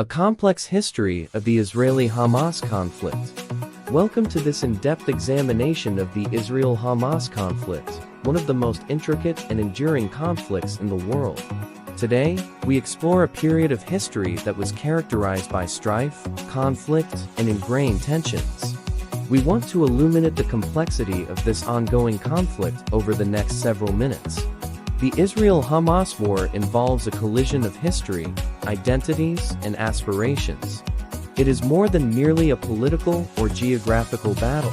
A complex history of the Israeli-Hamas conflict. Welcome to this in-depth examination of the Israel-Hamas conflict, one of the most intricate and enduring conflicts in the world. Today, we explore a period of history that was characterized by strife, conflict, and ingrained tensions. We want to illuminate the complexity of this ongoing conflict over the next several minutes. The Israel-Hamas war involves a collision of history, identities, and aspirations. It is more than merely a political or geographical battle.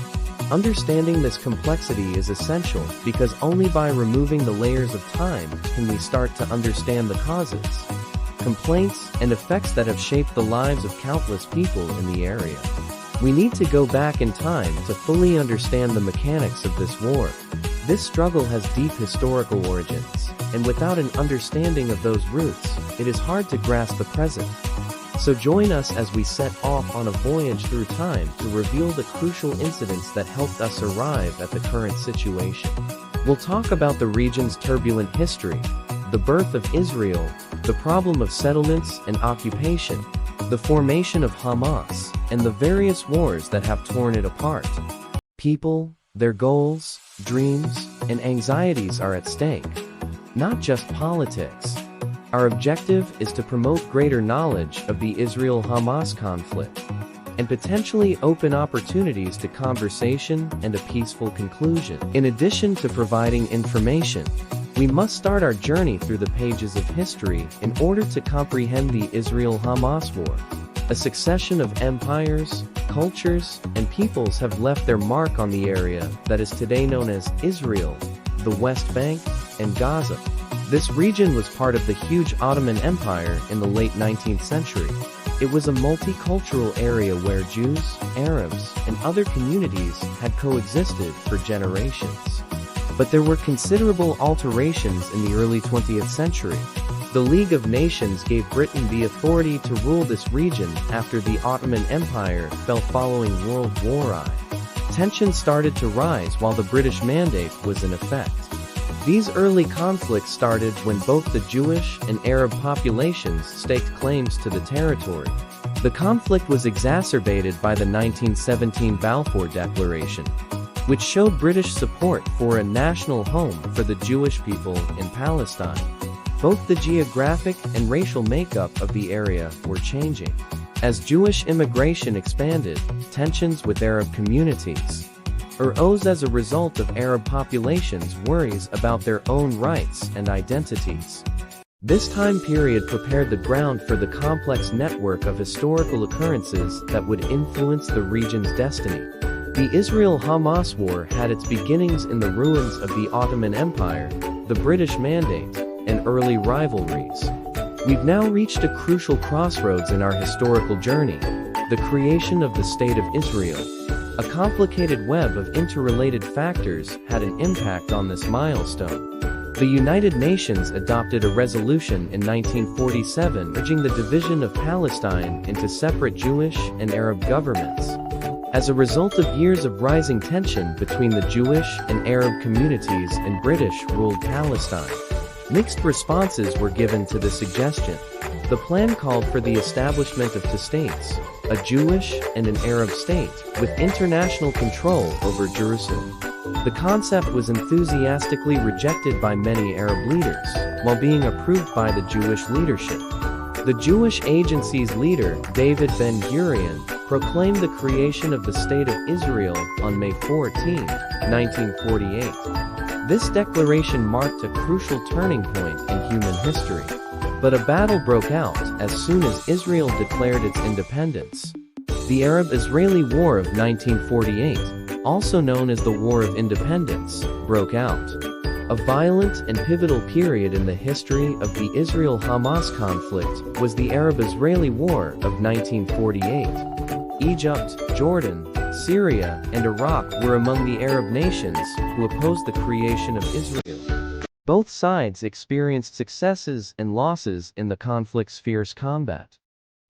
Understanding this complexity is essential because only by removing the layers of time can we start to understand the causes, complaints, and effects that have shaped the lives of countless people in the area. We need to go back in time to fully understand the mechanics of this war. This struggle has deep historical origins, and without an understanding of those roots, it is hard to grasp the present. So join us as we set off on a voyage through time to reveal the crucial incidents that helped us arrive at the current situation. We'll talk about the region's turbulent history, the birth of Israel, the problem of settlements and occupation, the formation of Hamas, and the various wars that have torn it apart. People, their goals, dreams, and anxieties are at stake. Not just politics. Our objective is to promote greater knowledge of the Israel-Hamas conflict, and potentially open opportunities to conversation and a peaceful conclusion. In addition to providing information, we must start our journey through the pages of history in order to comprehend the Israel-Hamas war. A succession of empires, cultures, and peoples have left their mark on the area that is today known as Israel, the West Bank, and Gaza. This region was part of the huge Ottoman Empire in the late 19th century. It was a multicultural area where Jews, Arabs, and other communities had coexisted for generations. But there were considerable alterations in the early 20th century. The League of Nations gave Britain the authority to rule this region after the Ottoman Empire fell following World War I. Tensions started to rise while the British Mandate was in effect. These early conflicts started when both the Jewish and Arab populations staked claims to the territory. The conflict was exacerbated by the 1917 Balfour Declaration, which showed British support for a national home for the Jewish people in Palestine. Both the geographic and racial makeup of the area were changing. As Jewish immigration expanded, tensions with Arab communities arose as a result of Arab populations' worries about their own rights and identities. This time period prepared the ground for the complex network of historical occurrences that would influence the region's destiny. The Israel-Hamas war had its beginnings in the ruins of the Ottoman Empire, the British Mandate, and early rivalries. We've now reached a crucial crossroads in our historical journey, the creation of the State of Israel. A complicated web of interrelated factors had an impact on this milestone. The United Nations adopted a resolution in 1947 urging the division of Palestine into separate Jewish and Arab governments. As a result of years of rising tension between the Jewish and Arab communities in British-ruled Palestine, mixed responses were given to the suggestion. The plan called for the establishment of two states, a Jewish and an Arab state, with international control over Jerusalem. The concept was enthusiastically rejected by many Arab leaders, while being approved by the Jewish leadership. The Jewish Agency's leader, David Ben-Gurion, proclaimed the creation of the State of Israel on May 14, 1948. This declaration marked a crucial turning point in human history. But a battle broke out as soon as Israel declared its independence. The Arab-Israeli War of 1948, also known as the War of Independence, broke out. A violent and pivotal period in the history of the Israel-Hamas conflict was the Arab-Israeli War of 1948. Egypt, Jordan, Syria, and Iraq were among the Arab nations who opposed the creation of Israel. Both sides experienced successes and losses in the conflict's fierce combat.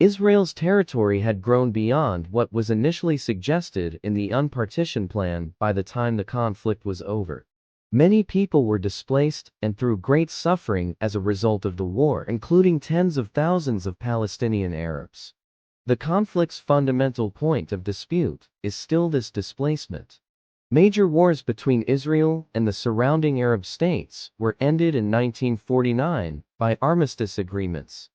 Israel's territory had grown beyond what was initially suggested in the unpartition plan by the time the conflict was over. Many people were displaced and through great suffering as a result of the war, including tens of thousands of Palestinian Arabs. The conflict's fundamental point of dispute is still this displacement. Major wars between Israel and the surrounding Arab states were ended in 1949 by armistice agreements.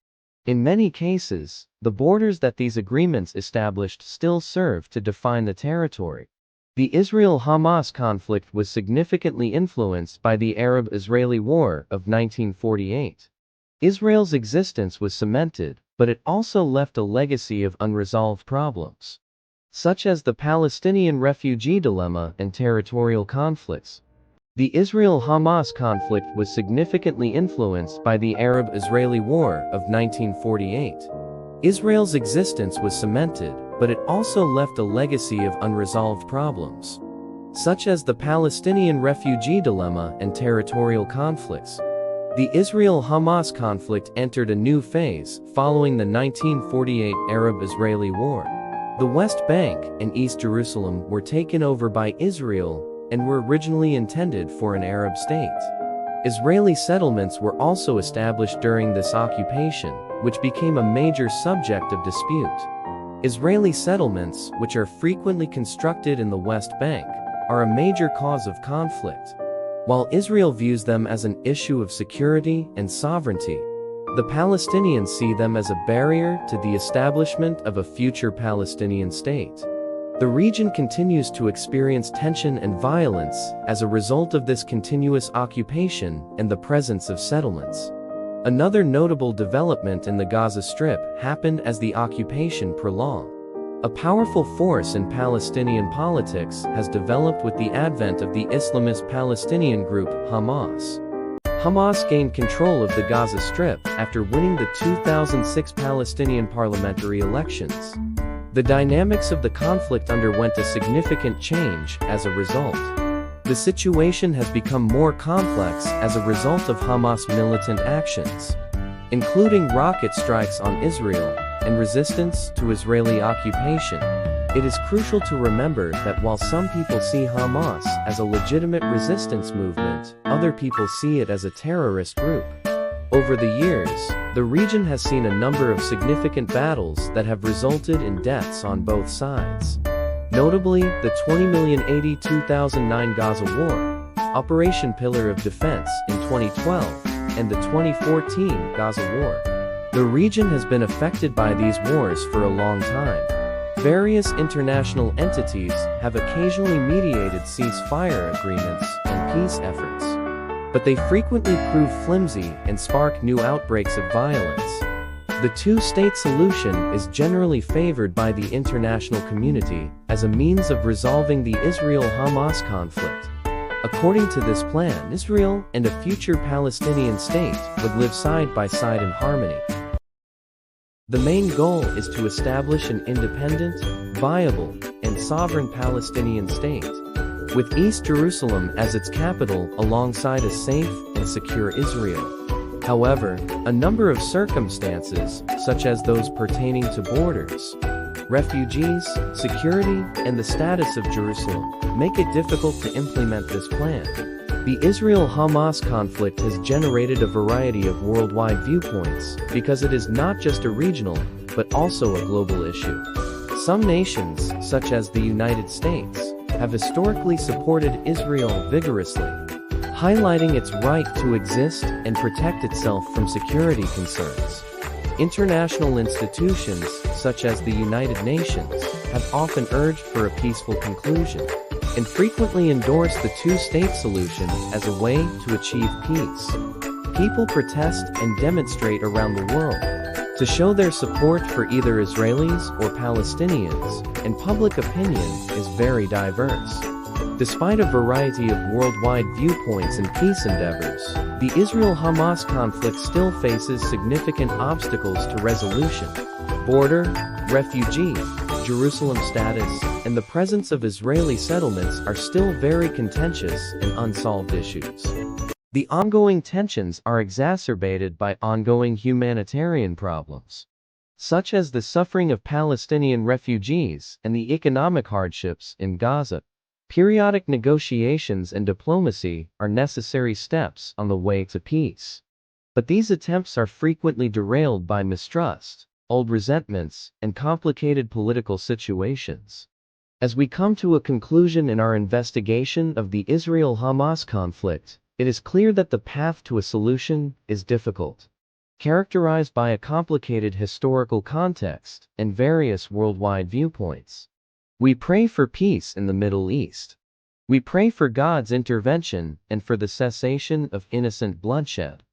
In many cases, the borders that these agreements established still serve to define the territory. The Israel-Hamas conflict was significantly influenced by the Arab-Israeli War of 1948. Israel's existence was cemented, but it also left a legacy of unresolved problems, such as the Palestinian refugee dilemma and territorial conflicts. The Israel-Hamas conflict was significantly influenced by the Arab-Israeli War of 1948. Israel's existence was cemented, but it also left a legacy of unresolved problems, such as the Palestinian refugee dilemma and territorial conflicts. The Israel-Hamas conflict entered a new phase following the 1948 Arab-Israeli War. The West Bank and East Jerusalem were taken over by Israel and were originally intended for an Arab state. Israeli settlements were also established during this occupation, which became a major subject of dispute. Israeli settlements, which are frequently constructed in the West Bank, are a major cause of conflict. While Israel views them as an issue of security and sovereignty, the Palestinians see them as a barrier to the establishment of a future Palestinian state. The region continues to experience tension and violence as a result of this continuous occupation and the presence of settlements. Another notable development in the Gaza Strip happened as the occupation prolonged. A powerful force in Palestinian politics has developed with the advent of the Islamist Palestinian group Hamas. Hamas gained control of the Gaza Strip after winning the 2006 Palestinian parliamentary elections. The dynamics of the conflict underwent a significant change as a result. The situation has become more complex as a result of Hamas militant actions, including rocket strikes on Israel and resistance to Israeli occupation. It is crucial to remember that while some people see Hamas as a legitimate resistance movement, other people see it as a terrorist group. Over the years, the region has seen a number of significant battles that have resulted in deaths on both sides. Notably, the 20,082,009 Gaza War, Operation Pillar of Defense in 2012, and the 2014 Gaza War. The region has been affected by these wars for a long time. Various international entities have occasionally mediated ceasefire agreements and peace efforts, but they frequently prove flimsy and spark new outbreaks of violence. The two-state solution is generally favored by the international community as a means of resolving the Israel-Hamas conflict. According to this plan, Israel and a future Palestinian state would live side by side in harmony. The main goal is to establish an independent, viable, and sovereign Palestinian state, with East Jerusalem as its capital alongside a safe and secure Israel. However, a number of circumstances, such as those pertaining to borders, refugees, security, and the status of Jerusalem, make it difficult to implement this plan. The Israel-Hamas conflict has generated a variety of worldwide viewpoints because it is not just a regional, but also a global issue. Some nations, such as the United States, have historically supported Israel vigorously, highlighting its right to exist and protect itself from security concerns. International institutions, such as the United Nations, have often urged for a peaceful conclusion, and frequently endorse the two-state solution as a way to achieve peace. People protest and demonstrate around the world to show their support for either Israelis or Palestinians, and public opinion is very diverse. Despite a variety of worldwide viewpoints and peace endeavors, the Israel-Hamas conflict still faces significant obstacles to resolution. Border, refugee, Jerusalem status, and the presence of Israeli settlements are still very contentious and unsolved issues. The ongoing tensions are exacerbated by ongoing humanitarian problems, such as the suffering of Palestinian refugees and the economic hardships in Gaza. Periodic negotiations and diplomacy are necessary steps on the way to peace. But these attempts are frequently derailed by mistrust, old resentments, and complicated political situations. As we come to a conclusion in our investigation of the Israel-Hamas conflict, it is clear that the path to a solution is difficult, characterized by a complicated historical context and various worldwide viewpoints. We pray for peace in the Middle East. We pray for God's intervention and for the cessation of innocent bloodshed.